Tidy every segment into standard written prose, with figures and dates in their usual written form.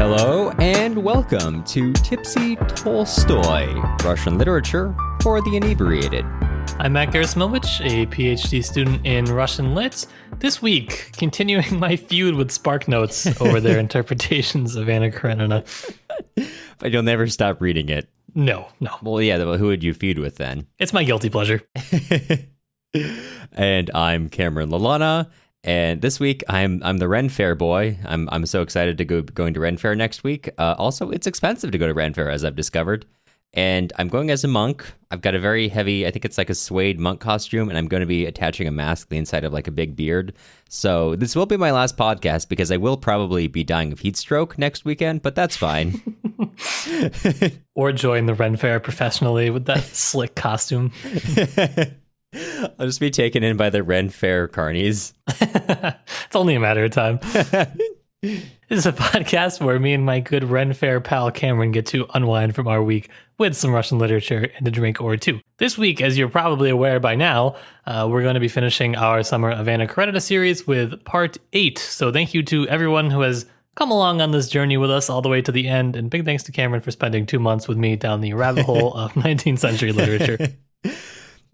Hello and welcome to Tipsy Tolstoy, Russian literature for the inebriated. I'm Matt Gerasimovich, a PhD student in Russian Lit. This week, continuing my feud with SparkNotes over their interpretations of Anna Karenina. But you'll never stop reading it. No. Well, yeah, who would you feud with then? It's my guilty pleasure. And I'm Cameron Lalana. And this week, I'm the Ren Fair boy. I'm so excited to going to Ren Fair next week. Also, it's expensive to go to Ren Fair, as I've discovered. And I'm going as a monk. I've got a very heavy, I think it's like a suede monk costume, and I'm going to be attaching a mask to the inside of like a big beard. So this will be my last podcast because I will probably be dying of heat stroke next weekend, but that's fine. Or join the Ren Fair professionally with that slick costume. I'll just be taken in by the Ren Fair carnies. It's only a matter of time. This is a podcast where me and my good Ren Fair pal Cameron get to unwind from our week with some Russian literature and a drink or two. This week, as you're probably aware by now, we're going to be finishing our Summer of Anna Karenina series with part 8. So thank you to everyone who has come along on this journey with us all the way to the end. And big thanks to Cameron for spending 2 months with me down the rabbit hole of 19th century literature.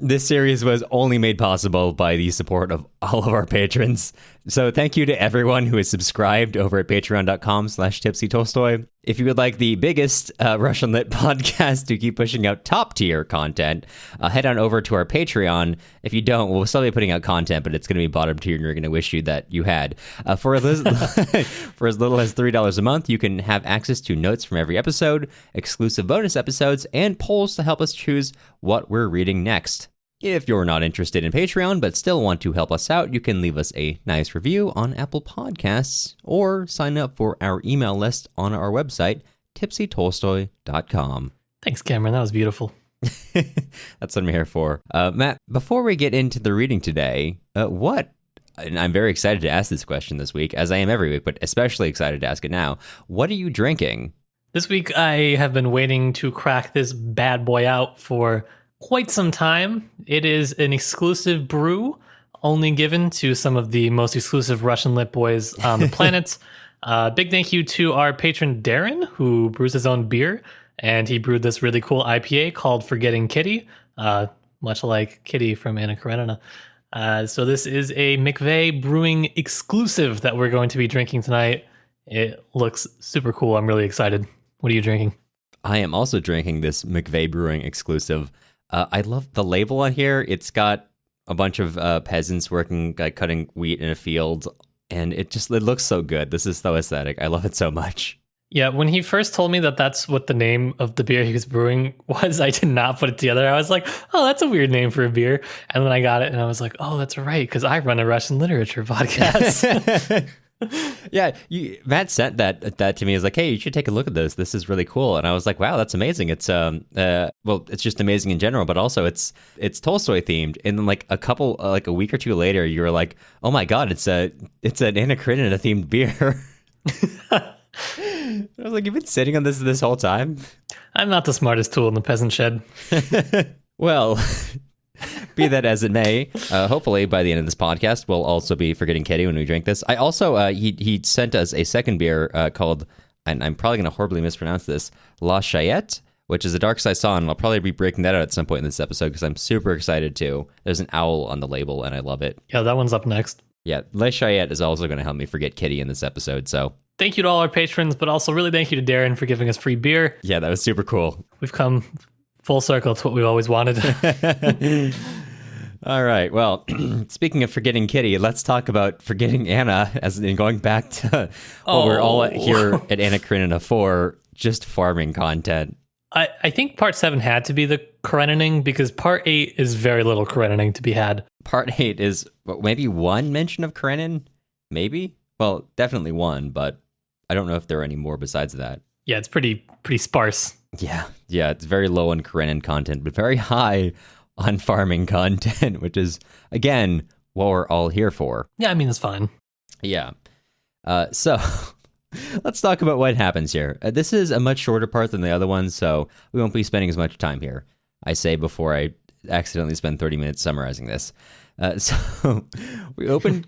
This series was only made possible by the support of all of our patrons. So thank you to everyone who is subscribed over at patreon.com/tipsytolstoy. If you would like the biggest Russian Lit podcast to keep pushing out top tier content, head on over to our Patreon. If you don't, we'll still be putting out content, but it's going to be bottom tier and you're going to wish you that you had. For as little as $3 a month, you can have access to notes from every episode, exclusive bonus episodes, and polls to help us choose what we're reading next. If you're not interested in Patreon but still want to help us out, you can leave us a nice review on Apple Podcasts or sign up for our email list on our website, tipsytolstoy.com. Thanks, Cameron. That was beautiful. That's what I'm here for. Matt, before we get into the reading today, and I'm very excited to ask this question this week, as I am every week, but especially excited to ask it now. What are you drinking? This week, I have been waiting to crack this bad boy out for quite some time. It is an exclusive brew, only given to some of the most exclusive Russian Lit boys on the planet. Big thank you to our patron Darren, who brews his own beer, and he brewed this really cool IPA called Forgetting Kitty, much like Kitty from Anna Karenina. So this is a McVeigh Brewing exclusive that we're going to be drinking tonight. It looks super cool. I'm really excited. What are you drinking? I am also drinking this McVeigh Brewing exclusive. I love the label on here. It's got a bunch of peasants working, like cutting wheat in a field, and it looks so good. This is so aesthetic. I love it so much. Yeah, when he first told me that that's what the name of the beer he was brewing was, I did not put it together. I was like, oh, that's a weird name for a beer. And then I got it, and I was like, oh, that's right, because I run a Russian literature podcast. Yeah, Matt sent that to me. He's like, hey, you should take a look at this. This is really cool. And I was like, wow, that's amazing. It's well, it's just amazing in general, but also it's Tolstoy themed. And then like a week or two later, you were like, oh my god, it's an Anna Karenina themed beer. I was like, you've been sitting on this whole time? I'm not the smartest tool in the peasant shed. Well, be that as it may, hopefully by the end of this podcast, we'll also be forgetting Kitty when we drink this. I also, he sent us a second beer called, and I'm probably going to horribly mispronounce this, La Chayette, which is a dark saison. I'll probably be breaking that out at some point in this episode because I'm super excited too. There's an owl on the label and I love it. Yeah, that one's up next. Yeah, La Chayette is also going to help me forget Kitty in this episode, so. Thank you to all our patrons, but also really thank you to Darren for giving us free beer. Yeah, that was super cool. We've come full circle to what we've always wanted. All right. Well, speaking of forgetting Kitty, let's talk about forgetting Anna, as in going back to what we're all here at Anna Karenina for, just farming content. I think part 7 had to be the Karenining because part 8 is very little Karenining to be had. Part 8 is maybe one mention of Karenin? Maybe? Well, definitely one, but I don't know if there are any more besides that. Yeah, it's pretty sparse. Yeah, it's very low on Karenin content, but very high on farming content, which is, again, what we're all here for. Yeah, I mean, it's fine. Yeah. So let's talk about what happens here. This is a much shorter part than the other one, so we won't be spending as much time here, I say before I accidentally spend 30 minutes summarizing this. So we opened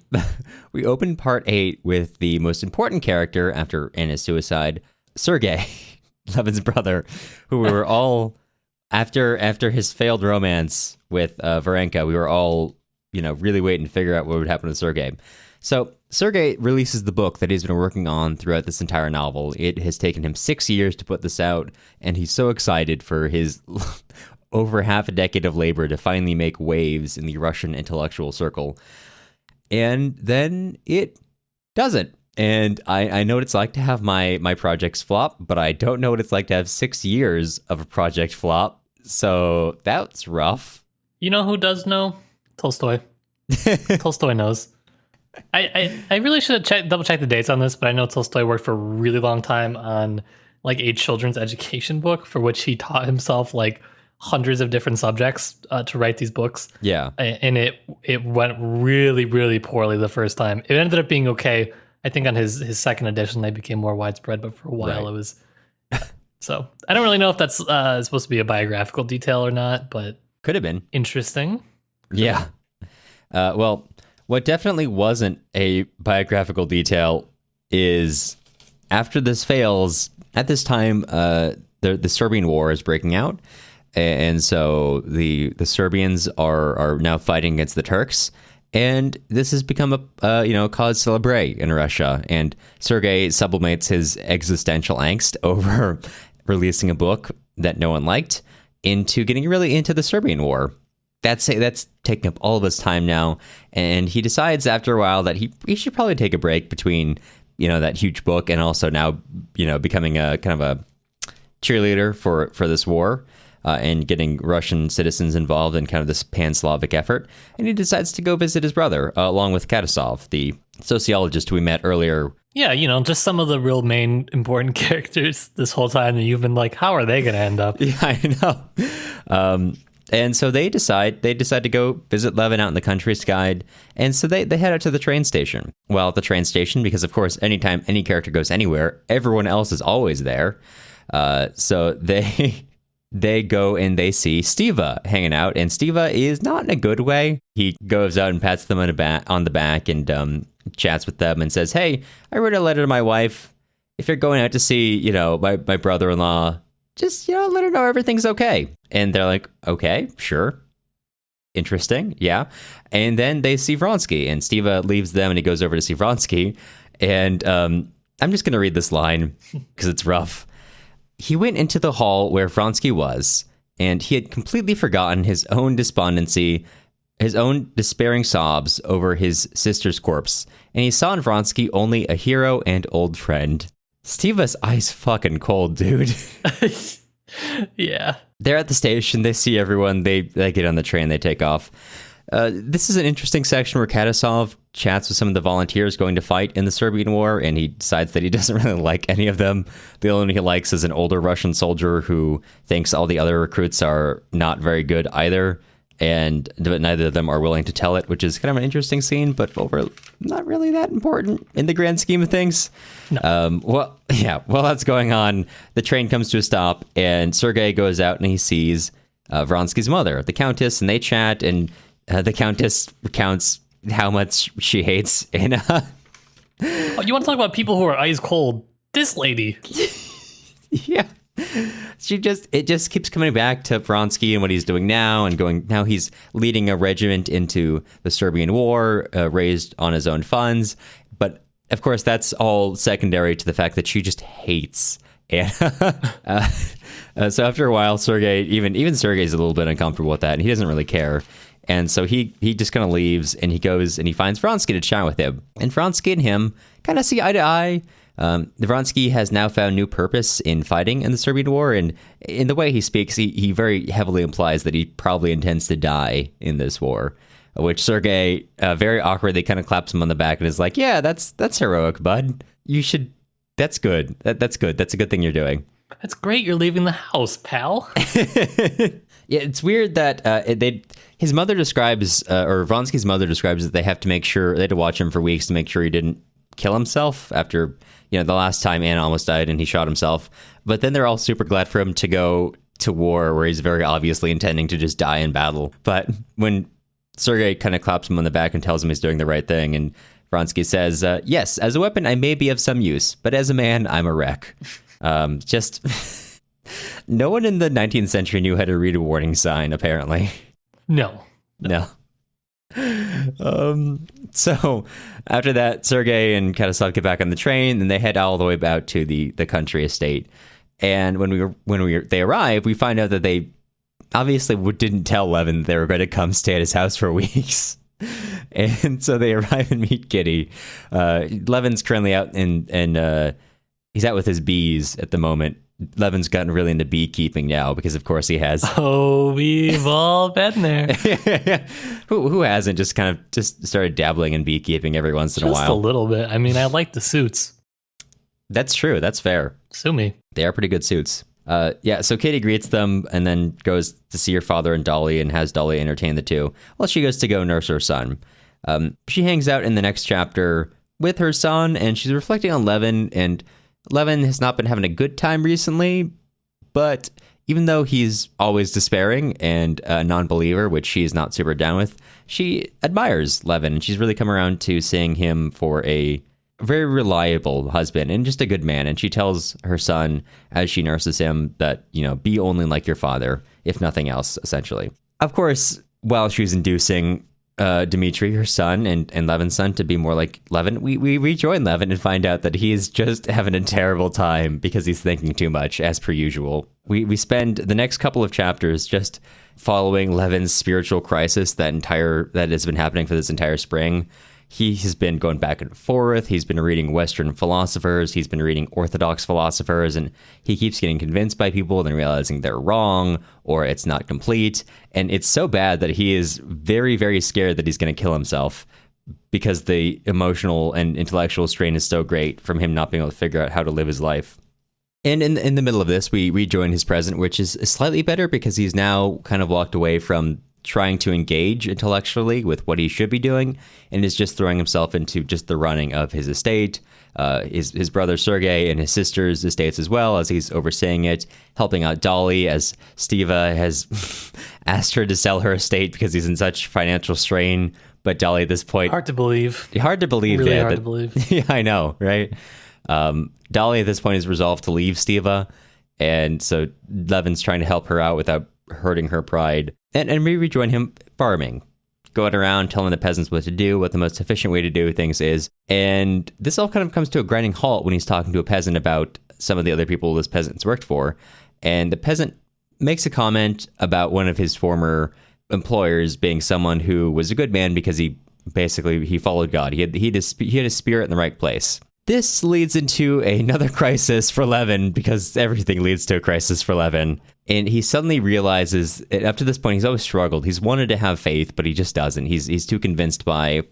part 8 with the most important character after Anna's suicide, Sergei, Levin's brother, who we were all after his failed romance with Varenka. We were all really waiting to figure out what would happen to Sergei. So Sergei releases the book that he's been working on throughout this entire novel. It has taken him 6 years to put this out, and he's so excited for his over half a decade of labor to finally make waves in the Russian intellectual circle. And then it doesn't. And I know what it's like to have my projects flop, but I don't know what it's like to have 6 years of a project flop. So that's rough. You know who does know? Tolstoy. Tolstoy knows. I really should have double checked the dates on this, but I know Tolstoy worked for a really long time on like a children's education book for which he taught himself like hundreds of different subjects to write these books. Yeah. And it went really, really poorly the first time. It ended up being okay. I think on his second edition, they became more widespread, but for a while it was. So I don't really know if that's supposed to be a biographical detail or not, but could have been interesting. Yeah. Well, what definitely wasn't a biographical detail is after this fails, at this time, the Serbian War is breaking out. And so the Serbians are now fighting against the Turks. And this has become a cause célèbre in Russia. And Sergei sublimates his existential angst over releasing a book that no one liked into getting really into the Serbian War. That's taking up all of his time now. And he decides after a while that he should probably take a break between, that huge book and also now, becoming a kind of a cheerleader for this war. And getting Russian citizens involved in kind of this pan-Slavic effort. And he decides to go visit his brother, along with Katasov, the sociologist we met earlier. Yeah, just some of the real main important characters this whole time that you've been like, how are they going to end up? Yeah, I know. And so they decide to go visit Levin out in the countryside. And so they head out to the train station. Well, at the train station, because of course, anytime any character goes anywhere, everyone else is always there. So they go and they see Stiva hanging out, and Stiva is not in a good way. He goes out and pats them on the back and chats with them and says, "Hey, I wrote a letter to my wife. If you're going out to see, my brother-in-law, just, let her know everything's okay." And they're like, "Okay, sure. Interesting. Yeah." And then they see Vronsky, and Stiva leaves them and he goes over to see Vronsky. And I'm just going to read this line because it's rough. He went into the hall where Vronsky was, and he had completely forgotten his own despondency, his own despairing sobs over his sister's corpse, and he saw in Vronsky only a hero and old friend. Stiva's ice fucking cold, dude. Yeah. They're at the station, they see everyone, they get on the train, they take off. This is an interesting section where Katasov chats with some of the volunteers going to fight in the Serbian War, and he decides that he doesn't really like any of them. The only one he likes is an older Russian soldier who thinks all the other recruits are not very good either, but neither of them are willing to tell it, which is kind of an interesting scene, but not really that important in the grand scheme of things. No. While that's going on, the train comes to a stop, and Sergei goes out and he sees Vronsky's mother, the Countess, and they chat, and the Countess recounts how much she hates Anna. Oh, you want to talk about people who are ice cold? This lady. Yeah. It just keeps coming back to Vronsky and what he's doing now, and now he's leading a regiment into the Serbian War, raised on his own funds. But of course, that's all secondary to the fact that she just hates Anna. So after a while, Sergei, even Sergei's a little bit uncomfortable with that, and he doesn't really care. And so he just kind of leaves, and he goes and he finds Vronsky to chat with him. And Vronsky and him kind of see eye to eye. Vronsky has now found new purpose in fighting in the Serbian War, and in the way he speaks, he very heavily implies that he probably intends to die in this war, which Sergei very awkwardly kind of claps him on the back and is like, "Yeah, that's heroic, bud. You should. That's good. That's good. That's a good thing you're doing." That's great. You're leaving the house, pal. Yeah, it's weird that his mother describes, or Vronsky's mother describes that they had to watch him for weeks to make sure he didn't kill himself after, the last time Anna almost died and he shot himself. But then they're all super glad for him to go to war where he's very obviously intending to just die in battle. But when Sergei kind of claps him on the back and tells him he's doing the right thing. And Vronsky says, yes, as a weapon, I may be of some use, but as a man, I'm a wreck. Just no one in the 19th century knew how to read a warning sign, apparently. No. So after that, Sergei and Katasov get back on the train, and they head all the way out to the country estate. And when they arrive, we find out that they obviously didn't tell Levin they were going to come stay at his house for weeks. And so they arrive and meet Kitty. Levin's currently out and he's out with his bees at the moment. Levin's gotten really into beekeeping now because, of course, he has. Oh, we've all been there. Who hasn't just started dabbling in beekeeping every once in a while? Just a little bit. I mean, I like the suits. That's true. That's fair. Sue me. They are pretty good suits. So Kitty greets them and then goes to see her father and Dolly and has Dolly entertain the two while she goes to go nurse her son. She hangs out in the next chapter with her son, and she's reflecting on Levin, and Levin has not been having a good time recently, but even though he's always despairing and a non-believer, which she's not super down with, she admires Levin, and she's really come around to seeing him for a very reliable husband and just a good man. And she tells her son as she nurses him that, be only like your father, if nothing else, essentially. Of course, while she's inducing Dmitry, her son, and Levin's son to be more like Levin, we rejoin Levin and find out that he's just having a terrible time because he's thinking too much, as per usual. We spend the next couple of chapters just following Levin's spiritual crisis that has been happening for this entire spring. He has been going back and forth. He's been reading Western philosophers. He's been reading Orthodox philosophers, and he keeps getting convinced by people and then realizing they're wrong or it's not complete. And it's so bad that he is very, very scared that he's going to kill himself because the emotional and intellectual strain is so great from him not being able to figure out how to live his life. And in the middle of this, we rejoin his present, which is slightly better because he's now kind of walked away from trying to engage intellectually with what he should be doing and is just throwing himself into just the running of his estate, his brother Sergei and his sister's estates as well, as he's overseeing it, helping out Dolly as Stiva has asked her to sell her estate because he's in such financial strain. But Dolly at this point... Hard to believe. Really hard to believe. Yeah, I know, right? Dolly at this point is resolved to leave Stiva, and so Levin's trying to help her out without hurting her pride. And we rejoin him farming, going around telling the peasants what to do, what the most efficient way to do things is. And this all kind of comes to a grinding halt when he's talking to a peasant about some of the other people this peasant's worked for. And the peasant makes a comment about one of his former employers being someone who was a good man because he followed God. He had a spirit in the right place. This leads into another crisis for Levin because everything leads to a crisis for Levin. And he suddenly realizes, up to this point, he's always struggled. He's wanted to have faith, but he just doesn't. He's too convinced by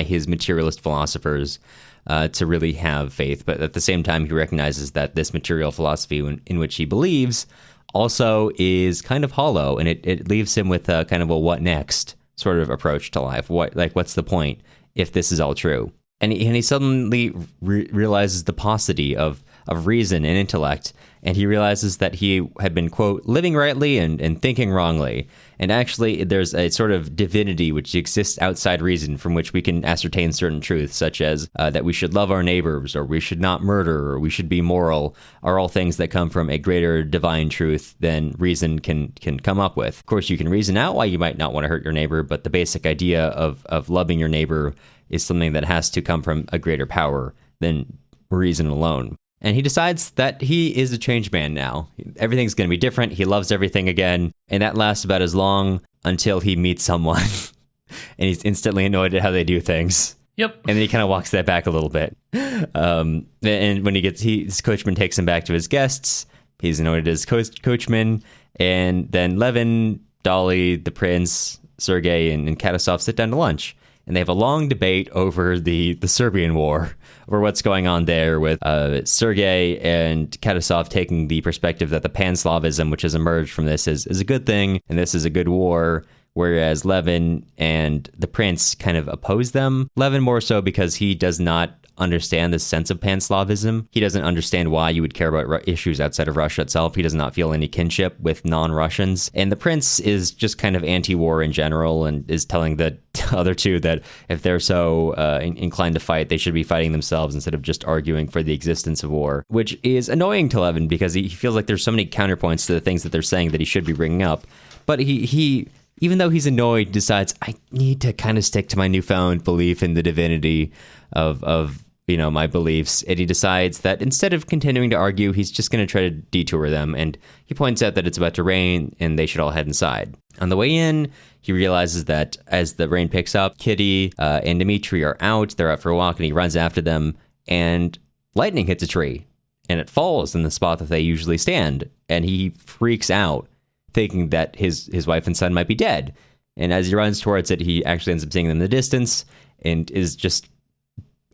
his materialist philosophers to really have faith. But at the same time, he recognizes that this material philosophy in which he believes also is kind of hollow, and it leaves him with a kind of a what next sort of approach to life. What's the point if this is all true? And he suddenly realizes the paucity of reason and intellect, and he realizes that he had been, quote, living rightly and thinking wrongly. And actually, there's a sort of divinity which exists outside reason from which we can ascertain certain truths, such as that we should love our neighbors, or we should not murder, or we should be moral, are all things that come from a greater divine truth than reason can come up with. Of course, you can reason out why you might not want to hurt your neighbor, but the basic idea of loving your neighbor is something that has to come from a greater power than reason alone. And he decides that he is a changed man now. Everything's going to be different. He loves everything again. And that lasts about as long until he meets someone. And he's instantly annoyed at how they do things. Yep. And then he kind of walks that back a little bit. And when his coachman takes him back to his guests, he's annoyed at his coachman. And then Levin, Dolly, the prince, Sergei, and Katasov sit down to lunch. And they have a long debate over the Serbian war, over what's going on there, with Sergei and Katasov taking the perspective that the Pan-Slavism, which has emerged from this, is a good thing, and this is a good war, whereas Levin and the prince kind of oppose them. Levin more so because he does not understand this sense of pan-Slavism. He doesn't understand why you would care about issues outside of Russia itself. He does not feel any kinship with non-Russians. And the prince is just kind of anti-war in general and is telling the other two that if they're so inclined to fight, they should be fighting themselves instead of just arguing for the existence of war, which is annoying to Levin because he feels like there's so many counterpoints to the things that they're saying that he should be bringing up. But he even though he's annoyed, decides, I need to kind of stick to my newfound belief in the divinity of my beliefs. And he decides that instead of continuing to argue, he's just going to try to detour them. And he points out that it's about to rain and they should all head inside. On the way in, he realizes that as the rain picks up, Kitty and Dmitri are out. They're out for a walk and he runs after them. And lightning hits a tree and it falls in the spot that they usually stand. And he freaks out, thinking that his wife and son might be dead. And as he runs towards it, he actually ends up seeing them in the distance and is just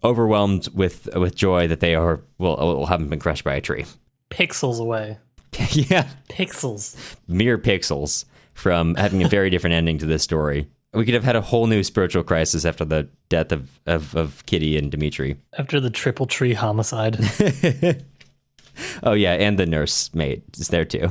overwhelmed with joy that they haven't been crushed by a tree. Pixels away. Yeah. Pixels. Mere pixels from having a very different ending to this story. We could have had a whole new spiritual crisis after the death of Kitty and Dmitri. After the triple tree homicide. Oh, yeah, and the nursemaid is there too.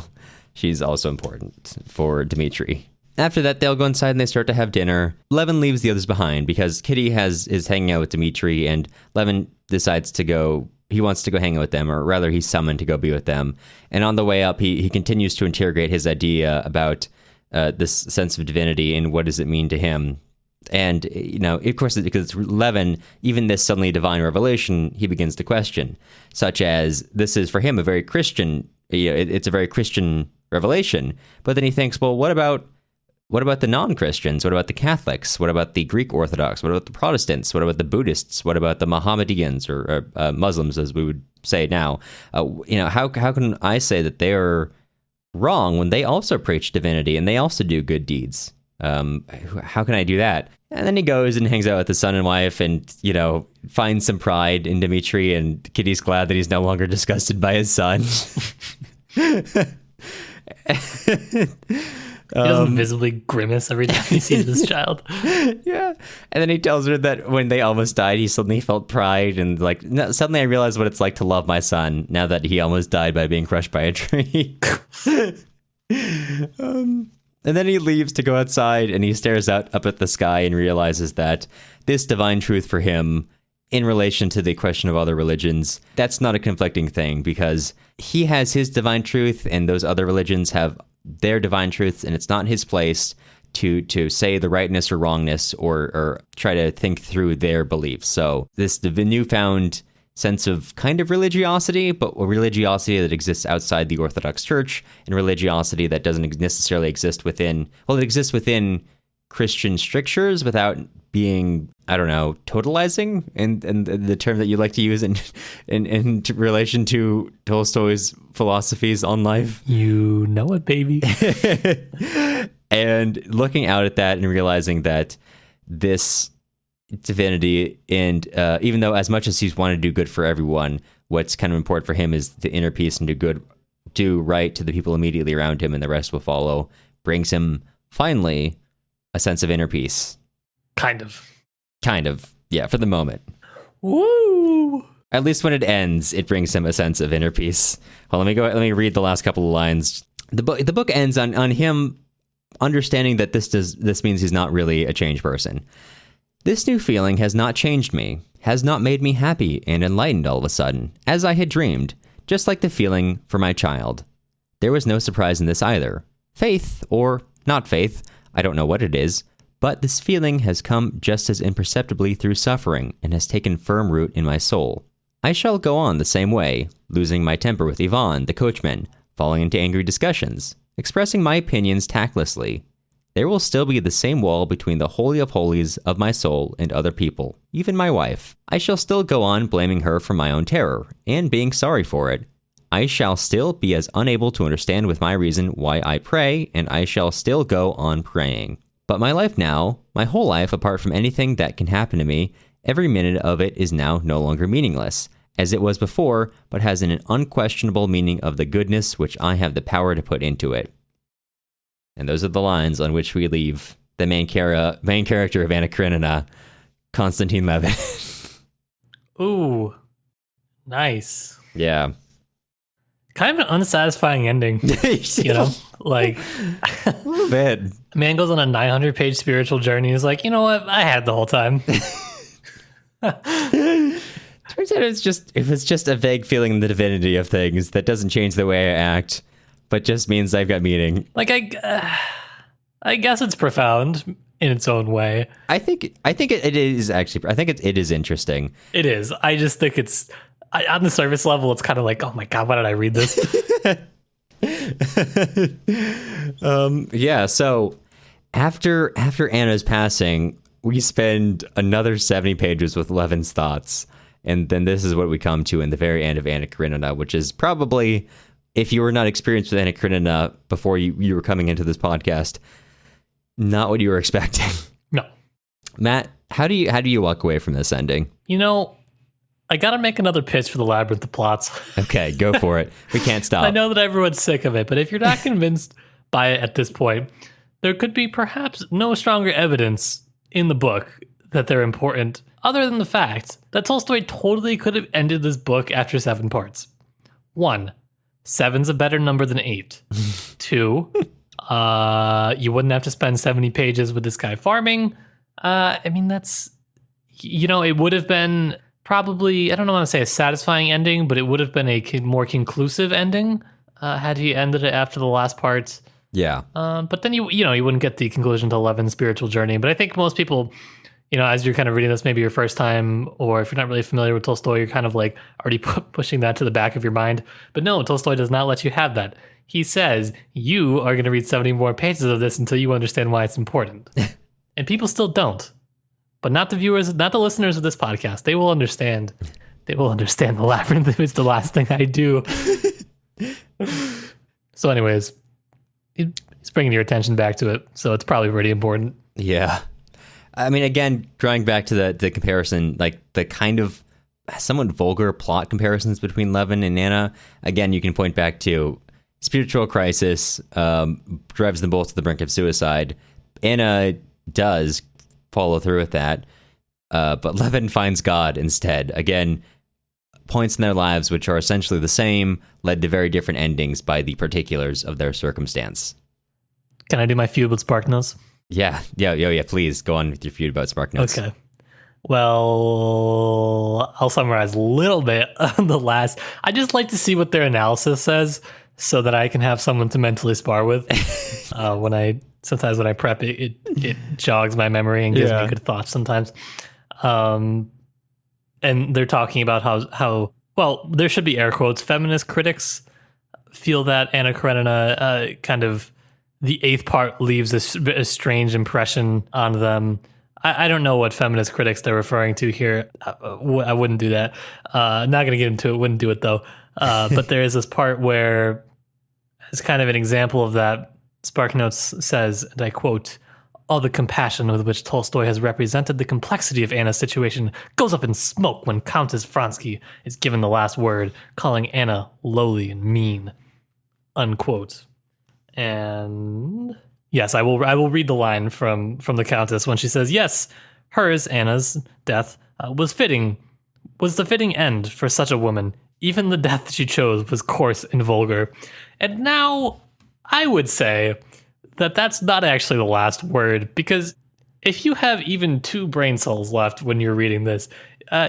She's also important for Dmitri. After that, they'll go inside and they start to have dinner. Levin leaves the others behind because Kitty is hanging out with Dmitri, and Levin decides to go. He wants to go hang out with them, or rather, he's summoned to go be with them. And on the way up, he continues to interrogate his idea about this sense of divinity and what does it mean to him. And, of course, because it's Levin, even this suddenly divine revelation, he begins to question, such as this is for him a very Christian. It's a very Christian revelation. But then he thinks, well, what about the non-Christians? What about the Catholics? What about the Greek Orthodox? What about the Protestants? What about the Buddhists? What about the Mohammedans or Muslims, as we would say now? How can I say that they are wrong when they also preach divinity and they also do good deeds? How can I do that? And then he goes and hangs out with his son and wife and, finds some pride in Dmitri, and Kitty's glad that he's no longer disgusted by his son. He doesn't visibly grimace every time he sees this child. Yeah. And then he tells her that when they almost died, he suddenly felt pride and suddenly I realized what it's like to love my son now that he almost died by being crushed by a tree. And then he leaves to go outside and he stares up at the sky and realizes that this divine truth for him, in relation to the question of other religions, that's not a conflicting thing because he has his divine truth and those other religions have their divine truths, and it's not his place to say the rightness or wrongness or try to think through their beliefs. So this newfound sense of kind of religiosity, but a religiosity that exists outside the Orthodox Church and religiosity that doesn't necessarily exist within, it exists within Christian strictures without being, I don't know, totalizing, and the term that you like to use in relation to Tolstoy's philosophies on life. You know it, baby. And looking out at that and realizing that this divinity, and even though as much as he's wanted to do good for everyone, what's kind of important for him is the inner peace and do right to the people immediately around him, and the rest will follow, brings him finally a sense of inner peace. Kind of, yeah, for the moment. Woo! At least when it ends, it brings him a sense of inner peace. Well, let me read the last couple of lines. The book ends on him understanding that this means he's not really a changed person. This new feeling has not changed me, has not made me happy and enlightened all of a sudden, as I had dreamed, just like the feeling for my child. There was no surprise in this either. Faith, or not faith, I don't know what it is, but this feeling has come just as imperceptibly through suffering and has taken firm root in my soul. I shall go on the same way, losing my temper with Ivan, the coachman, falling into angry discussions, expressing my opinions tactlessly. There will still be the same wall between the holy of holies of my soul and other people, even my wife. I shall still go on blaming her for my own terror, and being sorry for it. I shall still be as unable to understand with my reason why I pray, and I shall still go on praying. But my life now, my whole life apart from anything that can happen to me, every minute of it is now no longer meaningless, as it was before, but has an unquestionable meaning of the goodness which I have the power to put into it. And those are the lines on which we leave the main character of Anna Karenina, Konstantin Levin. Ooh, nice. Yeah. Kind of an unsatisfying ending, you know? Like, A little bit. man goes on a 900-page spiritual journey. He's like, you know what? I had the whole time. Turns out it was just a vague feeling in the divinity of things that doesn't change the way I act, but just means I've got meaning. Like, I guess it's profound in its own way. I think it is actually. I think it is interesting. It is. I just think it's on the surface level. It's kind of like, oh my god, why did I read this? Yeah. So after Anna's passing, we spend another 70 pages with Levin's thoughts, and then this is what we come to in the very end of Anna Karenina, which is probably, if you were not experienced with Anna Karenina before you were coming into this podcast, not what you were expecting. No. Matt, how do you walk away from this ending? You know, I gotta make another pitch for the Labyrinth of Plots. Okay, go for it. We can't stop. I know that everyone's sick of it, but if you're not convinced by it at this point, there could be perhaps no stronger evidence in the book that they're important, other than the fact that Tolstoy totally could have ended this book after 7 parts. 1, 7's a better number than 8. 2, you wouldn't have to spend 70 pages with this guy farming. I mean, that's, you know, it would have been probably, I don't want to say a satisfying ending, but it would have been a more conclusive ending had he ended it after the last part. Yeah. But then you wouldn't get the conclusion to Levin's spiritual journey. But I think most people, you know, as you're kind of reading this, maybe your first time, or if you're not really familiar with Tolstoy, you're kind of like already pushing that to the back of your mind. But no, Tolstoy does not let you have that. He says you are going to read 70 more pages of this until you understand why it's important. And people still don't. But not the viewers, not the listeners of this podcast. They will understand. They will understand the labyrinth if it's the last thing I do. So anyways, it's bringing your attention back to it. So it's probably pretty important. Yeah. I mean, again, drawing back to the comparison, like the kind of somewhat vulgar plot comparisons between Levin and Anna, again, you can point back to spiritual crisis, drives them both to the brink of suicide. Anna does follow through with that, but Levin finds God instead. Again, points in their lives which are essentially the same led to very different endings by the particulars of their circumstance. Can I do my feud with Spark Notes? Yeah, please go on with your feud about Spark Notes. Okay. Well, I'll summarize a little bit on the last. I just like to see what their analysis says so that I can have someone to mentally spar with. Sometimes when I prep, it jogs my memory and gives me good thoughts sometimes. And they're talking about how well, there should be air quotes, feminist critics feel that Anna Karenina kind of, the 8th part leaves a strange impression on them. I don't know what feminist critics they're referring to here. I wouldn't do that. Not going to get into it. Wouldn't do it though. But there is this part where, as kind of an example of that, SparkNotes says, and I quote, "All the compassion with which Tolstoy has represented the complexity of Anna's situation goes up in smoke when Countess Vronsky is given the last word, calling Anna lowly and mean." Unquote. And yes, I will read the line from the Countess when she says, "Yes, hers, Anna's, death was the fitting end for such a woman. Even the death she chose was coarse and vulgar." And now I would say that that's not actually the last word, because if you have even 2 brain cells left when you're reading this,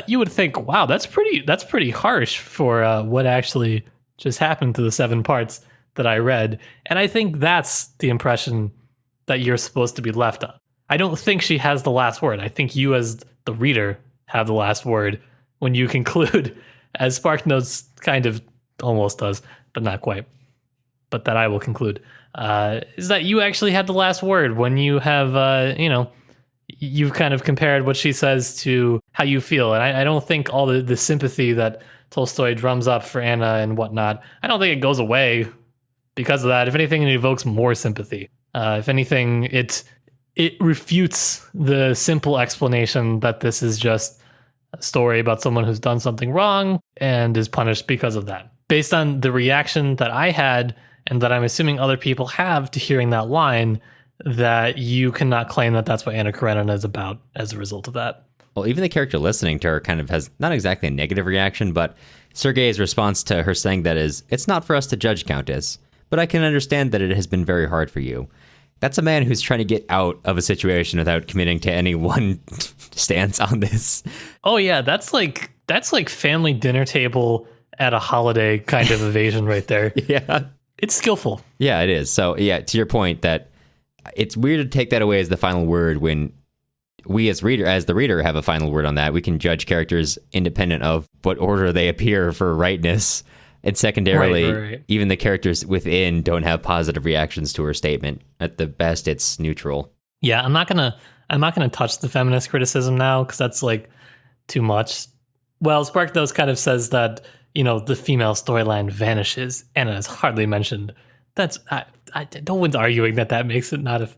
you would think, wow, that's pretty harsh for what actually just happened to the 7 parts that I read. And I think that's the impression that you're supposed to be left on. I don't think she has the last word. I think you as the reader have the last word when you conclude, as SparkNotes kind of almost does, but not quite. But that I will conclude, is that you actually had the last word when you have, you've kind of compared what she says to how you feel. And I don't think all the sympathy that Tolstoy drums up for Anna and whatnot, I don't think it goes away because of that. If anything, it evokes more sympathy. If anything, it refutes the simple explanation that this is just a story about someone who's done something wrong and is punished because of that. Based on the reaction that I had, and that I'm assuming other people have to hearing that line, that you cannot claim that that's what Anna Karenina is about as a result of that. well, even the character listening to her kind of has not exactly a negative reaction, but Sergei's response to her saying that is, "It's not for us to judge, Countess, but I can understand that it has been very hard for you." That's a man who's trying to get out of a situation without committing to any one stance on this. Oh yeah, that's like family dinner table at a holiday kind of evasion right there. Yeah. It's skillful. Yeah, it is. So yeah, to your point that it's weird to take that away as the final word when we as the reader have a final word on that. We can judge characters independent of what order they appear for rightness. And secondarily, right. Even the characters within don't have positive reactions to her statement. At the best, it's neutral. Yeah, I'm not gonna touch the feminist criticism now because that's like too much. Well, Spark Those kind of says that, you know, the female storyline vanishes. Anna is hardly mentioned. That's no one's arguing that makes it not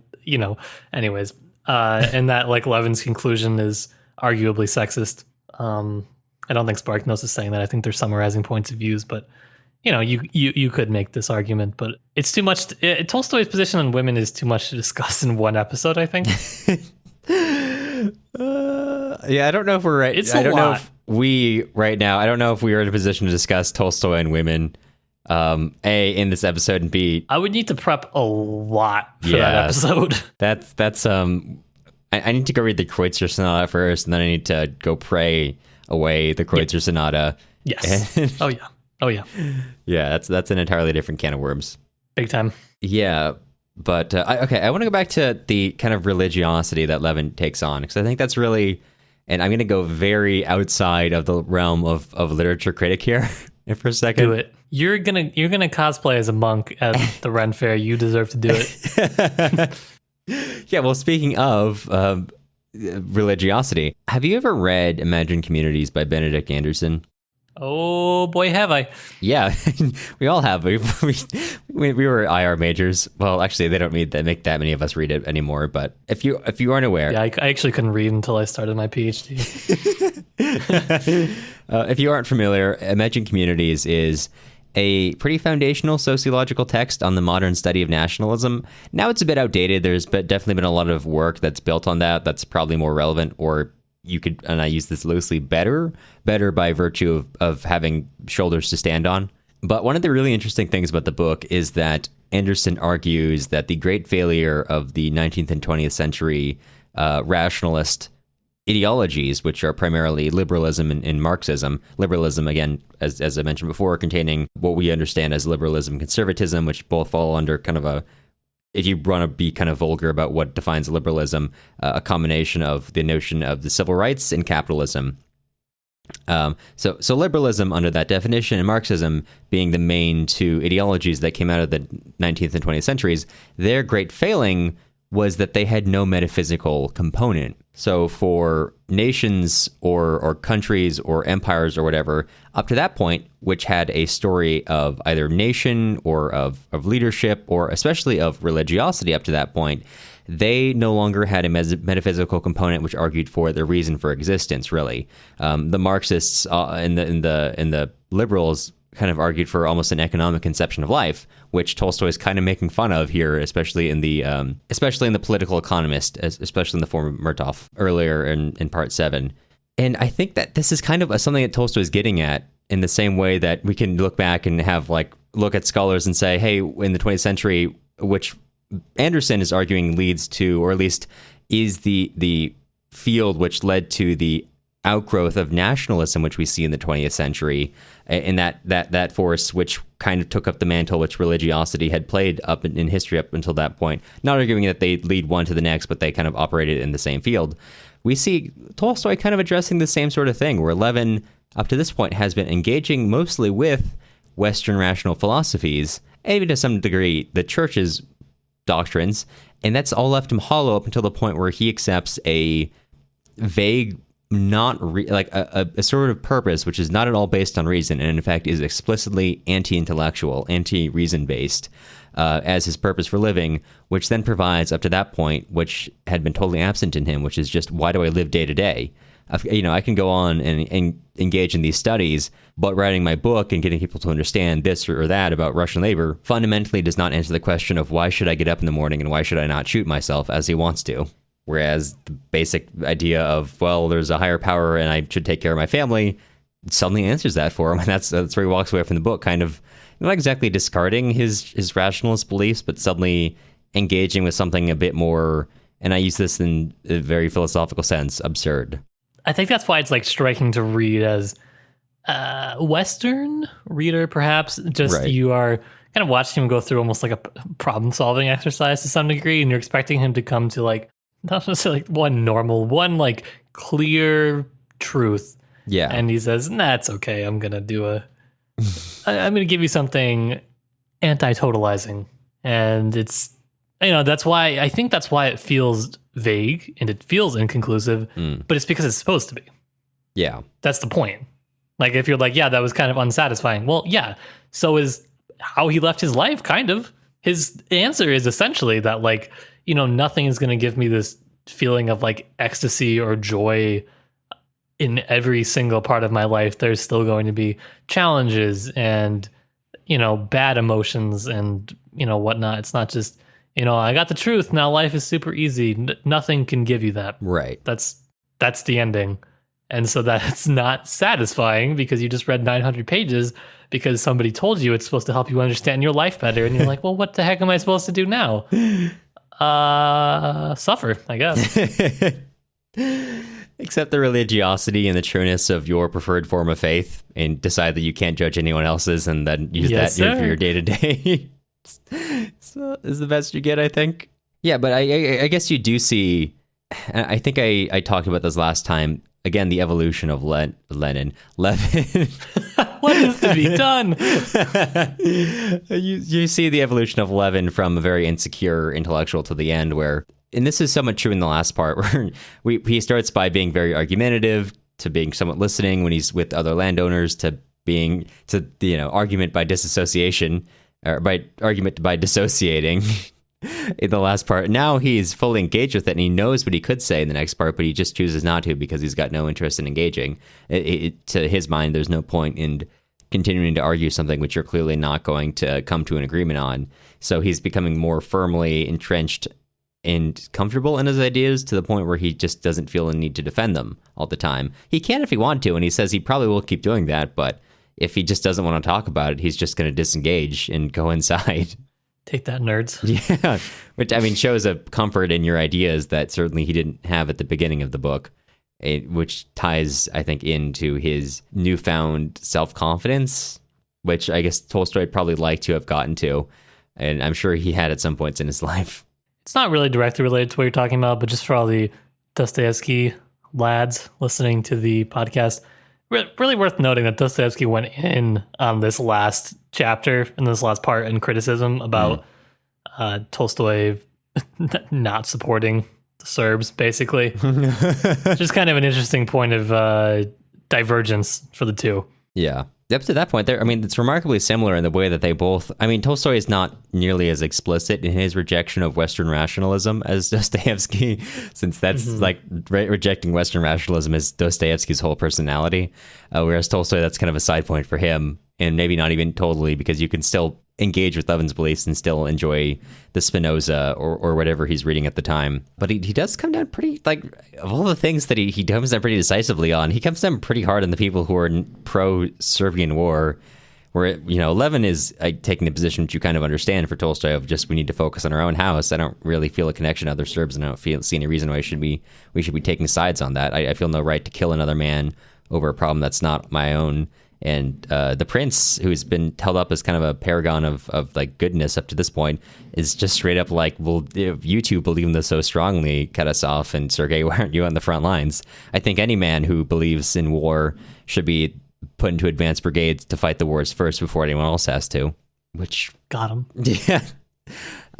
anyways. And that like Levin's conclusion is arguably sexist. I don't think Spark Knows is saying that. I think they're summarizing points of views, but you know, you could make this argument, but it's too much. Tolstoy's position on women is too much to discuss in one episode, I think. Yeah, I don't know if we're right. It's I don't know lot. if we right now. I don't know if we are in a position to discuss Tolstoy and women. A, in this episode, and B, I would need to prep a lot for that episode. That's I need to go read the Kreutzer Sonata first, and then I need to go pray away the Kreutzer Sonata. Yes. Oh yeah. Yeah, that's an entirely different can of worms. Big time. Yeah, but I want to go back to the kind of religiosity that Levin takes on, because I think that's really, and I'm going to go very outside of the realm of literature critic here for a second. Do it. You're gonna cosplay as a monk at the Ren Fair. You deserve to do it. Yeah, well, speaking of religiosity, have you ever read Imagine Communities by Benedict Anderson? Oh boy, have I. Yeah, we all have. We were IR majors. Well, actually, they don't make that many of us read it anymore. But if you aren't aware, yeah, I actually couldn't read until I started my PhD. If you aren't familiar, Imagine Communities is a pretty foundational sociological text on the modern study of nationalism. Now it's a bit outdated. There's definitely been a lot of work that's built on that. That's probably more relevant, or you could, and I use this loosely, better by virtue of having shoulders to stand on. But one of the really interesting things about the book is that Anderson argues that the great failure of the 19th and 20th century rationalist ideologies, which are primarily liberalism and Marxism. Liberalism, again, as I mentioned before, containing what we understand as liberalism and conservatism, which both fall under kind of a, if you want to be kind of vulgar about what defines liberalism, a combination of the notion of the civil rights and capitalism. So liberalism under that definition, and Marxism being the main two ideologies that came out of the 19th and 20th centuries, their great failing was that they had no metaphysical component. So for nations or countries or empires or whatever, up to that point, which had a story of either nation or of leadership or especially of religiosity up to that point, they no longer had a metaphysical component which argued for the reason for existence, really. The Marxists and the liberals kind of argued for almost an economic conception of life, which Tolstoy is kind of making fun of here, especially in the Political Economist, especially in the form of Murtov earlier in part 7. And I think that this is kind of something that Tolstoy is getting at in the same way that we can look back and have look at scholars and say, hey, in the 20th century, which Anderson is arguing leads to, or at least is the field which led to the outgrowth of nationalism, which we see in the 20th century, and that force which kind of took up the mantle which religiosity had played up in history up until that point. Not arguing that they lead one to the next, but they kind of operated in the same field. We see Tolstoy kind of addressing the same sort of thing, where Levin, up to this point, has been engaging mostly with Western rational philosophies, and even to some degree the church's doctrines, and that's all left him hollow up until the point where he accepts a vague, a sort of purpose which is not at all based on reason, and in fact is explicitly anti-intellectual, anti-reason based, as his purpose for living, which then provides up to that point, which had been totally absent in him, which is just, why do I live day to day? I can go on and engage in these studies, but writing my book and getting people to understand this or that about Russian labor fundamentally does not answer the question of why should I get up in the morning and why should I not shoot myself as he wants to. Whereas the basic idea of, well, there's a higher power and I should take care of my family, suddenly answers that for him. And that's where he walks away from the book, kind of not exactly discarding his rationalist beliefs, but suddenly engaging with something a bit more, and I use this in a very philosophical sense, absurd. I think that's why it's like striking to read as Western reader, perhaps. Just Right. You are kind of watching him go through almost like a problem-solving exercise to some degree, and you're expecting him to come to like not necessarily like one like clear truth. Yeah. And he says, "Nah, it's okay. I'm gonna give you something anti-totalizing," and it's that's why it feels vague and it feels inconclusive, but it's because it's supposed to be. Yeah. That's the point. Like, if you're like, yeah, that was kind of unsatisfying. Well, yeah, so is how he left his life, kind of. His answer is essentially that, like, nothing is going to give me this feeling of, like, ecstasy or joy in every single part of my life. There's still going to be challenges and, bad emotions and, whatnot. It's not just, I got the truth. Now life is super easy. Nothing can give you that. Right. That's the ending. And so that's not satisfying because you just read 900 pages because somebody told you it's supposed to help you understand your life better. And you're like, well, what the heck am I supposed to do now? Suffer, I guess. Accept the religiosity and the trueness of your preferred form of faith and decide that you can't judge anyone else's and then use that for your day-to-day. So is the best you get, I think. Yeah, but I guess you do see, I think I talked about this last time, again, the evolution of Levin. What is to be done? You see the evolution of Levin from a very insecure intellectual to the end where, and this is somewhat true in the last part, where he starts by being very argumentative to being somewhat listening when he's with other landowners to argument by disassociation, or by argument by dissociating. In the last part, now he's fully engaged with it and he knows what he could say in the next part, but he just chooses not to because he's got no interest in engaging. To his mind, there's no point in continuing to argue something which you're clearly not going to come to an agreement on. So he's becoming more firmly entrenched and comfortable in his ideas to the point where he just doesn't feel a need to defend them all the time. He can if he wanted to, and he says he probably will keep doing that, but if he just doesn't want to talk about it, he's just going to disengage and go inside. Take that, nerds. Yeah, which shows a comfort in your ideas that certainly he didn't have at the beginning of the book, which ties, I think, into his newfound self-confidence, which I guess Tolstoy probably liked to have gotten to, and I'm sure he had at some points in his life. It's not really directly related to what you're talking about, but just for all the Dostoevsky lads listening to the podcast, really worth noting that Dostoevsky went in on this last chapter and this last part in criticism about Tolstoy not supporting the Serbs, basically. Just kind of an interesting point of divergence for the two. Yeah. Up to that point, it's remarkably similar in the way that they both... Tolstoy is not nearly as explicit in his rejection of Western rationalism as Dostoevsky, since that's rejecting Western rationalism is Dostoevsky's whole personality. Whereas Tolstoy, that's kind of a side point for him, and maybe not even totally, because you can still engage with Levin's beliefs and still enjoy the Spinoza or whatever he's reading at the time. But he does come down pretty, of all the things that he comes down pretty decisively on, he comes down pretty hard on the people who are pro-Serbian war, where, Levin is taking the position which you kind of understand for Tolstoy of just, we need to focus on our own house. I don't really feel a connection to other Serbs, and I don't see any reason why we should be taking sides on that. I feel no right to kill another man over a problem that's not my own. And the prince, who's been held up as kind of a paragon of goodness up to this point, is just straight up like, well, if you two believe in this so strongly, cut us off, and Sergei, why aren't you on the front lines? I think any man who believes in war should be put into advanced brigades to fight the wars first before anyone else has to. Which got him. Yeah.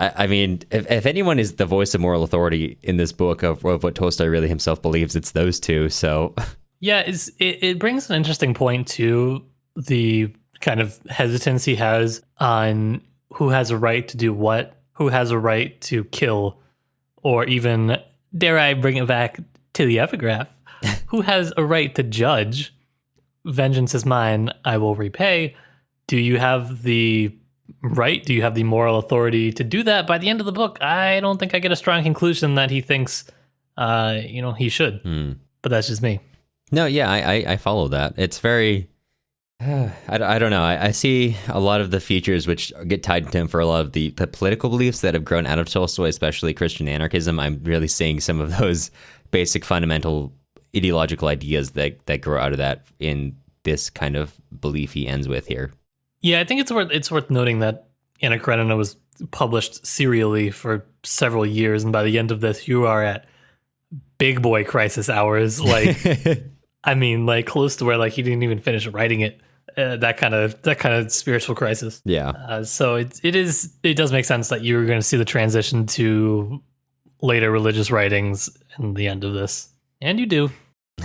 If anyone is the voice of moral authority in this book of what Tolstoy really himself believes, it's those two. So... Yeah, it brings an interesting point to the kind of hesitance he has on who has a right to do what, who has a right to kill, or even, dare I bring it back to the epigraph, who has a right to judge. Vengeance is mine, I will repay. Do you have the right? Do you have the moral authority to do that? By the end of the book, I don't think I get a strong conclusion that he thinks he should. But that's just me. No, yeah, I follow that. It's very, I don't know. I see a lot of the features which get tied to him for a lot of the political beliefs that have grown out of Tolstoy, especially Christian anarchism. I'm really seeing some of those basic fundamental ideological ideas that grow out of that in this kind of belief he ends with here. Yeah, I think it's worth noting that Anna Karenina was published serially for several years, and by the end of this, you are at big boy crisis hours. Like, I mean, like close to where like he didn't even finish writing it. That kind of spiritual crisis. Yeah. So it does make sense that you're going to see the transition to later religious writings in the end of this, and you do.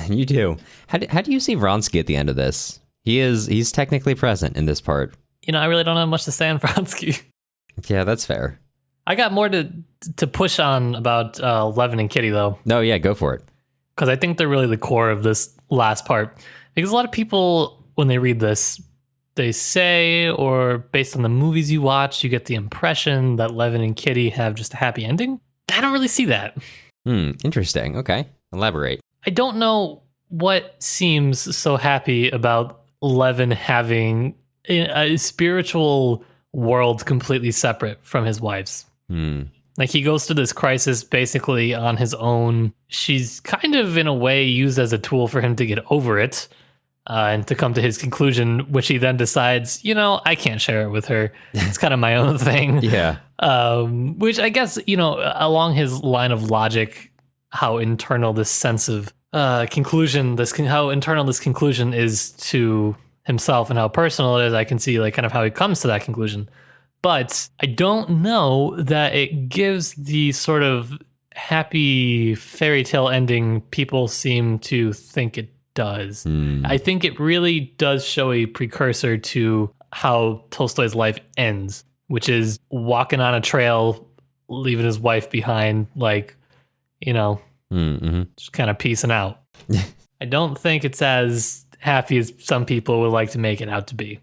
You do. How do you see Vronsky at the end of this? He's technically present in this part. I really don't have much to say on Vronsky. Yeah, that's fair. I got more to push on about Levin and Kitty, though. No, yeah, go for it. Because I think they're really the core of this last part. Because a lot of people, when they read this, they say, or based on the movies you watch, you get the impression that Levin and Kitty have just a happy ending. I don't really see that. Interesting. Okay, elaborate. I don't know what seems so happy about Levin having a spiritual world completely separate from his wife's. Like he goes through this crisis basically on his own. She's kind of in a way used as a tool for him to get over it and to come to his conclusion, which he then decides, I can't share it with her. It's kind of my own thing. Yeah. Which I guess, along his line of logic, how internal this sense of conclusion, how internal this conclusion is to himself and how personal it is, I can see like kind of how he comes to that conclusion. But I don't know that it gives the sort of happy fairy tale ending people seem to think it does. I think it really does show a precursor to how Tolstoy's life ends, which is walking on a trail, leaving his wife behind, like, just kind of peacing out. I don't think it's as happy as some people would like to make it out to be.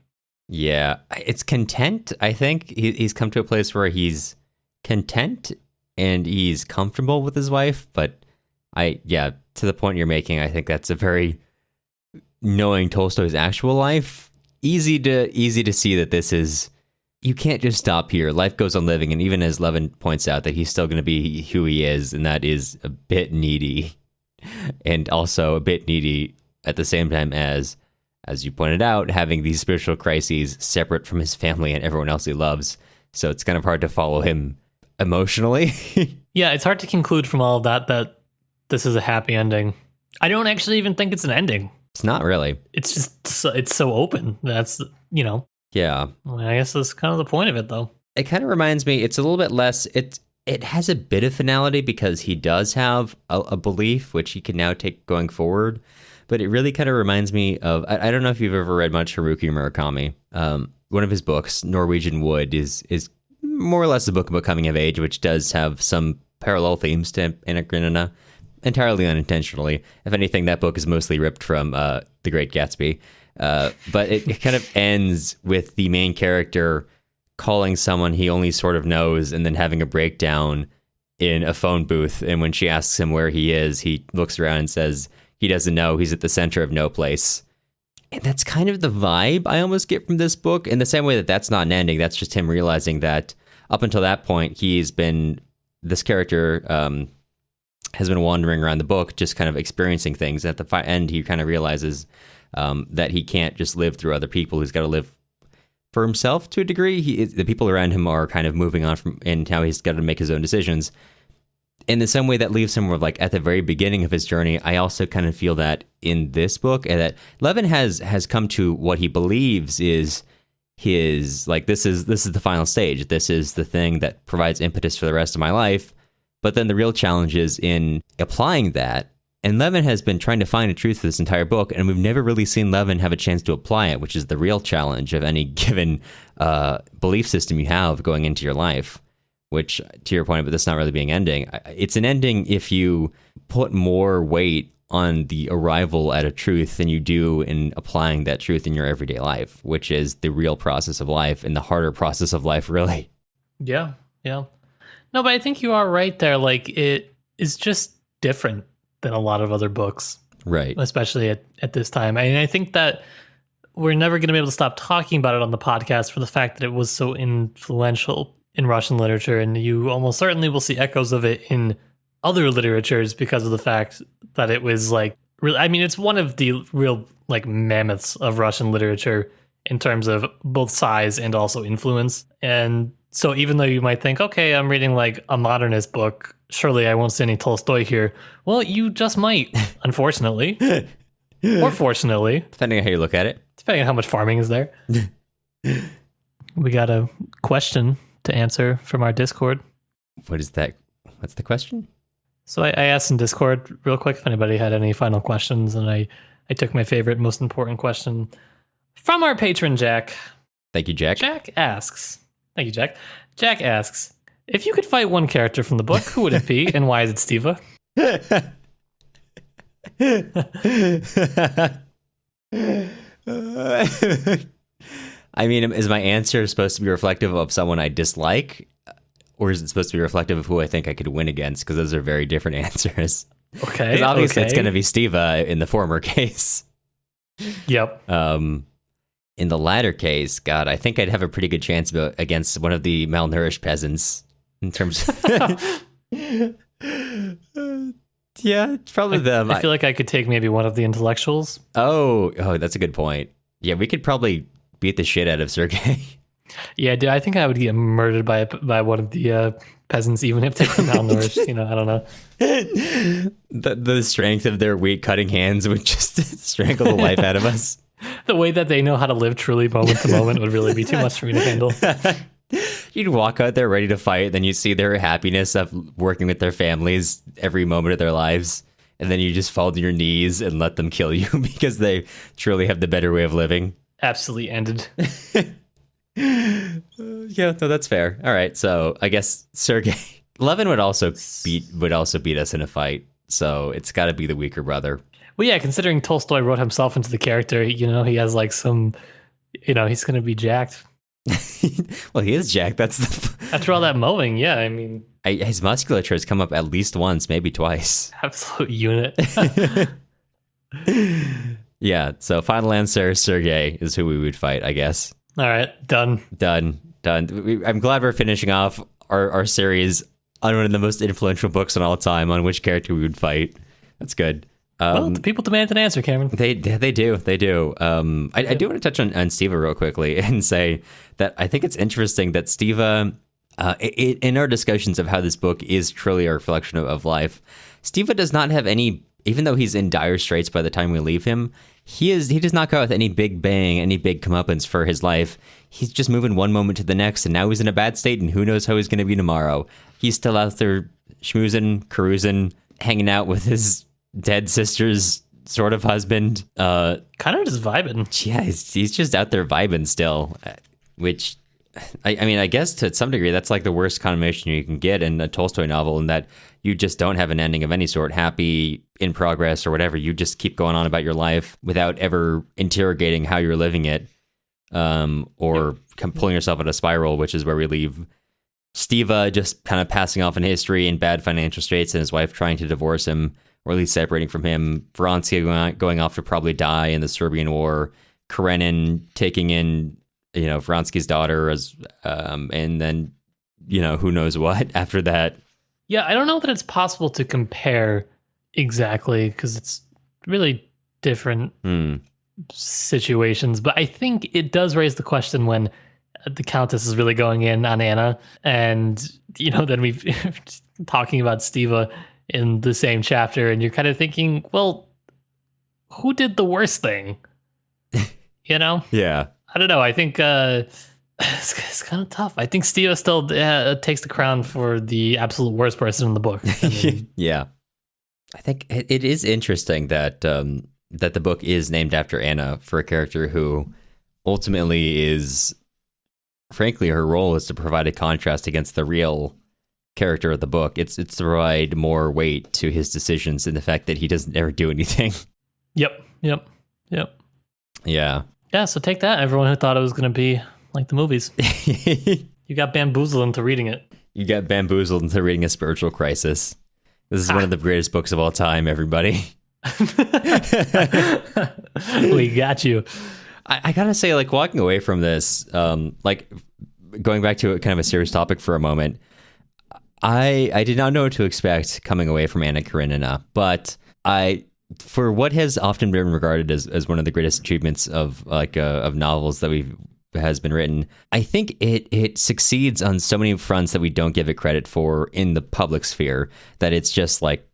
Yeah, it's content. I think he's come to a place where he's content and he's comfortable with his wife. But to the point you're making, I think that's a very, knowing Tolstoy's actual life, easy to see that this is, you can't just stop here. Life goes on living. And even as Levin points out, that he's still going to be who he is. And that is a bit needy, and also a bit needy at the same time as you pointed out, having these spiritual crises separate from his family and everyone else he loves. So it's kind of hard to follow him emotionally. Yeah, it's hard to conclude from all of that this is a happy ending. I don't actually even think it's an ending. It's not really. It's just, it's so open. That's, Yeah. I guess that's kind of the point of it, though. It kind of reminds me, it's a little bit less, it has a bit of finality because he does have a belief, which he can now take going forward. But it really kind of reminds me of, I don't know if you've ever read much Haruki Murakami. One of his books, Norwegian Wood, is more or less a book about coming of age, which does have some parallel themes to Anna Karenina, entirely unintentionally. If anything, that book is mostly ripped from The Great Gatsby. But it kind of ends with the main character calling someone he only sort of knows and then having a breakdown in a phone booth. And when she asks him where he is, he looks around and says he doesn't know. He's at the center of no place. And that's kind of the vibe I almost get from this book, in the same way that that's not an ending. That's just him realizing that up until that point, this character has been wandering around the book, just kind of experiencing things. At the end, he kind of realizes that he can't just live through other people. He's got to live for himself to a degree. The people around him are kind of moving on from, and now he's got to make his own decisions. In the same way that leaves him with, like, at the very beginning of his journey, I also kind of feel that in this book, and that Levin has come to what he believes is his, like, this is the final stage. This is the thing that provides impetus for the rest of my life. But then the real challenge is in applying that. And Levin has been trying to find a truth for this entire book, and we've never really seen Levin have a chance to apply it, which is the real challenge of any given belief system you have going into your life. Which, to your point, but that's not really being ending. It's an ending if you put more weight on the arrival at a truth than you do in applying that truth in your everyday life, which is the real process of life and the harder process of life, really. Yeah. No, but I think you are right there. Like, it is just different than a lot of other books, Right. especially at this time. And I think that we're never going to be able to stop talking about it on the podcast for the fact that it was so influential in Russian literature, and you almost certainly will see echoes of it in other literatures because of the fact that it was like, I mean, it's one of the real like mammoths of Russian literature in terms of both size and also influence. And so even though you might think, okay, I'm reading like a modernist book, surely I won't see any Tolstoy here. Well, you just might, unfortunately. Or fortunately. Depending on how you look at it. Depending on how much farming is there. We got a question to answer from our Discord. What is that? What's the question? So I asked in Discord real quick if anybody had any final questions, and I took my favorite, most important question from our patron, Jack. Thank you, Jack. Jack asks, thank you, Jack. Jack asks, if you could fight one character from the book, who would it be, and why is it Stiva? I mean, is my answer supposed to be reflective of someone I dislike? Or is it supposed to be reflective of who I think I could win against? Because those are very different answers. Okay. Because obviously it's going to be Stiva in the former case. Yep. In the latter case, God, I think I'd have a pretty good chance against one of the malnourished peasants in terms of... Yeah, probably them. I feel like I could take maybe one of the intellectuals. Oh, that's a good point. Yeah, we could probably beat the shit out of Sergei. Yeah, dude, I think I would get murdered by one of the peasants, even if they were malnourished. I don't know. The strength of their weak cutting hands would just strangle the life out of us. The way that they know how to live truly moment to moment would really be too much for me to handle. You'd walk out there ready to fight, then you see their happiness of working with their families every moment of their lives, and then you just fall to your knees and let them kill you because they truly have the better way of living. Absolutely ended. Yeah, no, that's fair. All right, so I guess Sergei Levin would also beat us in a fight, so it's got to be the weaker brother. Well, yeah, considering Tolstoy wrote himself into the character, he has like some, he's going to be jacked. Well, he is jacked. After all that mowing, yeah, I mean, his musculature has come up at least once, maybe twice. Absolute unit. Yeah. So final answer, Sergei is who we would fight, I guess. All right, done. I'm glad we're finishing off our series on one of the most influential books in all time on which character we would fight. That's good. Well, the people demand an answer, Cameron. They do. I do want to touch on Stiva real quickly and say that I think it's interesting that Stiva, in our discussions of how this book is truly a reflection of life, Stiva does not have any, even though he's in dire straits by the time we leave him, he does not go out with any big bang, any big comeuppance for his life. He's just moving one moment to the next, and now he's in a bad state, and who knows how he's going to be tomorrow. He's still out there schmoozing, carousing, hanging out with his dead sister's sort of husband. Kind of just vibing. Yeah, he's just out there vibing still, which, I mean, I guess to some degree, that's like the worst combination you can get in a Tolstoy novel, in that you just don't have an ending of any sort, happy, in progress, or whatever. You just keep going on about your life without ever interrogating how you're living it, or pulling yourself in a spiral, which is where we leave Stiva just kind of passing off in history in bad financial straits, and his wife trying to divorce him, or at least separating from him. Vronsky going off to probably die in the Serbian War. Karenin taking in, Vronsky's daughter, as, and then, who knows what after that. Yeah, I don't know that it's possible to compare exactly, because it's really different situations. But I think it does raise the question when the Countess is really going in on Anna, and, then we've talking about Stiva in the same chapter, and you're kind of thinking, well, who did the worst thing? Yeah. I don't know. I think it's kind of tough. I think Stiva still takes the crown for the absolute worst person in the book. I mean, yeah. I think it is interesting that that the book is named after Anna, for a character who ultimately is, frankly, her role is to provide a contrast against the real character of the book. It's to provide more weight to his decisions and the fact that he doesn't ever do anything. Yep. Yeah. Yeah, so take that, everyone who thought it was going to be like the movies. You got bamboozled into reading it. You got bamboozled into reading a spiritual crisis. This is one of the greatest books of all time, everybody. We got you. I gotta say, like, walking away from this, like, going back to kind of a serious topic for a moment, I did not know what to expect coming away from Anna Karenina, but for what has often been regarded as one of the greatest achievements of novels that has been written, I think it succeeds on so many fronts that we don't give it credit for in the public sphere, that it's just like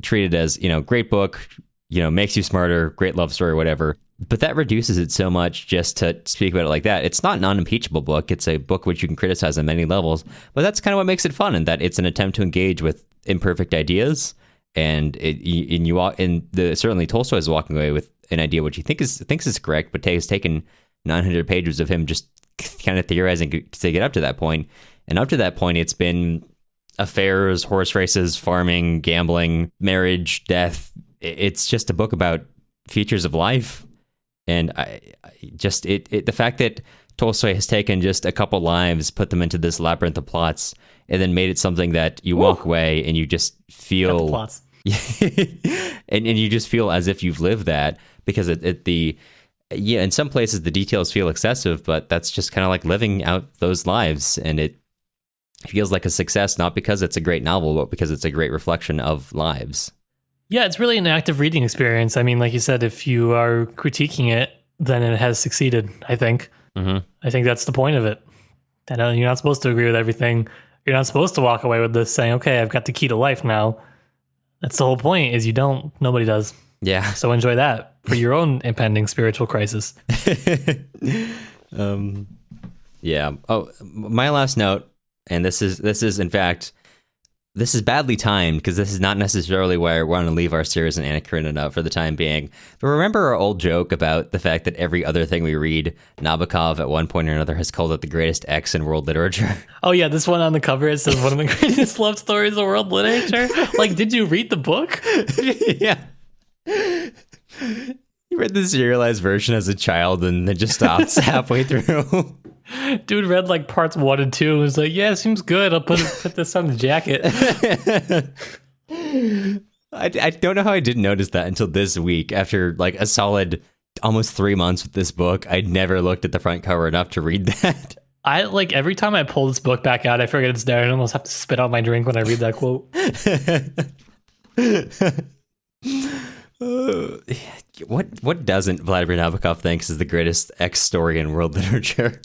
treated as, great book, makes you smarter, great love story, whatever. But that reduces it so much just to speak about it like that. It's not an unimpeachable book. It's a book which you can criticize on many levels, but that's kind of what makes it fun, in that it's an attempt to engage with imperfect ideas. And certainly Tolstoy is walking away with an idea which he thinks is correct, but has taken 900 pages of him just kind of theorizing to get up to that point. And up to that point, it's been affairs, horse races, farming, gambling, marriage, death. It's just a book about features of life. And the fact that Tolstoy has taken just a couple lives, put them into this labyrinth of plots, and then made it something that you walk away and you just feel plots. and you just feel as if you've lived that, because in some places the details feel excessive, but that's just kind of like living out those lives, and it feels like a success, not because it's a great novel, but because it's a great reflection of lives. Yeah, it's really an active reading experience. I mean, like you said, if you are critiquing it, then it has succeeded, I think. Mm-hmm. I think that's the point of it. And you're not supposed to agree with everything. You're not supposed to walk away with this saying, okay, I've got the key to life now. That's the whole point, is you don't. Nobody does. Yeah. So enjoy that for your own impending spiritual crisis. Yeah. Oh, my last note, and this is in fact, this is badly timed, because this is not necessarily where we want to leave our series on Anna Karenina for the time being. But remember our old joke about the fact that every other thing we read, Nabokov at one point or another has called it the greatest X in world literature? Oh yeah, this one on the cover, it says one of the greatest love stories of world literature. Like, did you read the book? Yeah. You read the serialized version as a child and then just stopped halfway through. Dude read like parts 1 and 2 and was like, yeah, it seems good. I'll put this on the jacket. I don't know how I didn't notice that until this week. After like a solid almost 3 months with this book, I'd never looked at the front cover enough to read that. I like every time I pull this book back out, I forget it's there and I almost have to spit out my drink when I read that quote. What doesn't Vladimir Nabokov thinks is the greatest X story in world literature?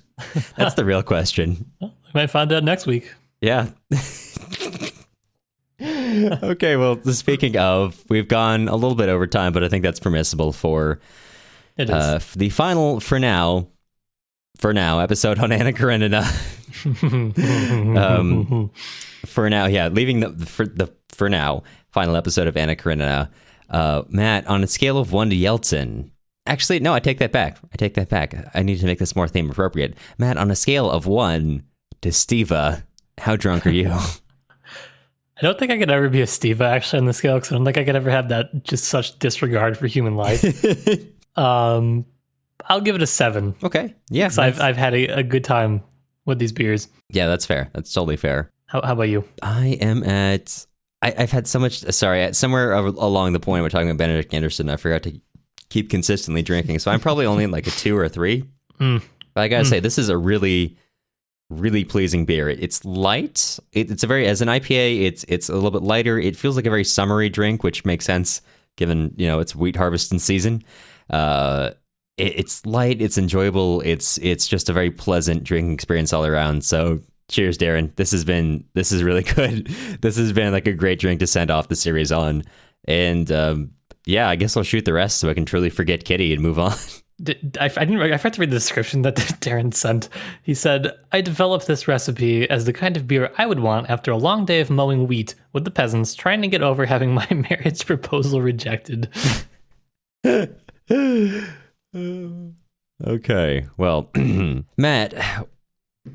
That's the real question. Well, we might find out next week. Yeah. Okay, well, speaking of, we've gone a little bit over time, but I think that's permissible for the final, for now, episode on Anna Karenina. For now, yeah, leaving for now, final episode of Anna Karenina. Matt, on a scale of 1 to Yeltsin. Actually, no, I take that back. I need to make this more theme appropriate. Matt, on a scale of 1 to Stiva, how drunk are you? I don't think I could ever be a Stiva, actually, on the scale, because I don't think I could ever have that just such disregard for human life. I'll give it a 7. Okay, yeah. So I've had a good time with these beers. Yeah, that's fair. That's totally fair. How about you? I am at... I've had so much... Sorry, somewhere along the point we're talking about Benedict Anderson, I forgot to keep consistently drinking. So I'm probably only in like a 2 or 3. But I gotta say, this is a really, really pleasing beer. It's light. It's a very... As an IPA, it's a little bit lighter. It feels like a very summery drink, which makes sense given, it's wheat harvest in season. It's light. It's enjoyable. It's just a very pleasant drinking experience all around. So... Cheers, Darren. This is really good. This has been like a great drink to send off the series on. And yeah, I guess I'll shoot the rest so I can truly forget Kitty and move on. I forgot to read the description that Darren sent. He said, I developed this recipe as the kind of beer I would want after a long day of mowing wheat with the peasants, trying to get over having my marriage proposal rejected. Okay, well, Matt...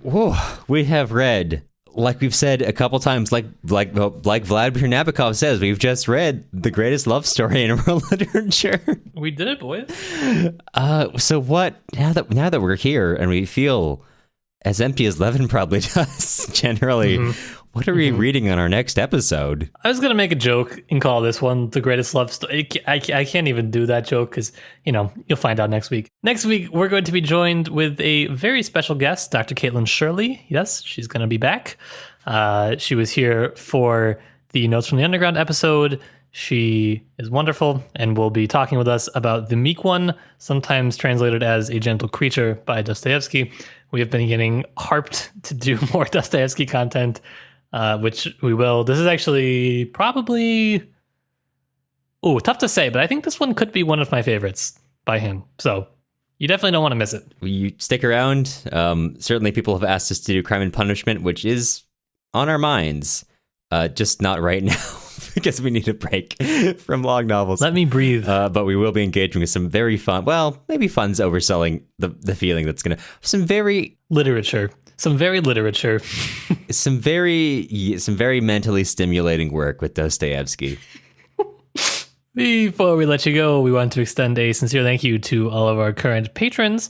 Whoa, we have read, like we've said a couple times, like Vladimir Nabokov says, we've just read the greatest love story in world literature. We did it, boys. So what? Now that we're here and we feel as empty as Levin probably does generally, What are we reading on our next episode? I was going to make a joke and call this one the greatest love story. I can't even do that joke because, you'll find out next week. Next week, we're going to be joined with a very special guest, Dr. Caitlin Shirley. Yes, she's going to be back. She was here for the Notes from the Underground episode. She is wonderful and will be talking with us about The Meek One, sometimes translated as A Gentle Creature by Dostoevsky. We have been getting harped to do more Dostoevsky content, which we will. This is actually probably, tough to say, but I think this one could be one of my favorites by him. So you definitely don't want to miss it. You stick around. Certainly people have asked us to do Crime and Punishment, which is on our minds, just not right now. Because we need a break from long novels. Let me breathe. But we will be engaging with some very fun, well, maybe fun's overselling the feeling that's going to, some very literature. Some very mentally stimulating work with Dostoevsky. Before we let you go, we want to extend a sincere thank you to all of our current patrons.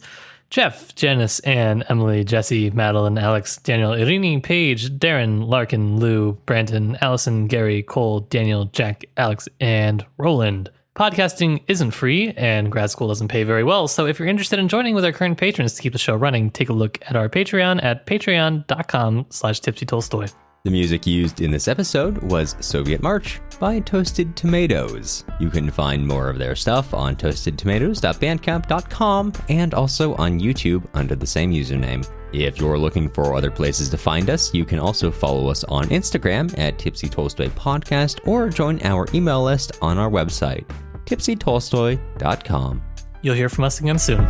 Jeff, Janice, Anne, Emily, Jesse, Madeline, Alex, Daniel, Irini, Paige, Darren, Larkin, Lou, Brandon, Allison, Gary, Cole, Daniel, Jack, Alex, and Roland. Podcasting isn't free, and grad school doesn't pay very well, so if you're interested in joining with our current patrons to keep the show running, take a look at our Patreon at patreon.com/tipsytolstoy. The music used in this episode was Soviet March by Toasted Tomatoes. You can find more of their stuff on toastedtomatoes.bandcamp.com and also on YouTube under the same username. If you're looking for other places to find us, you can also follow us on Instagram at Tipsy Tolstoy Podcast or join our email list on our website, tipsytolstoy.com. You'll hear from us again soon.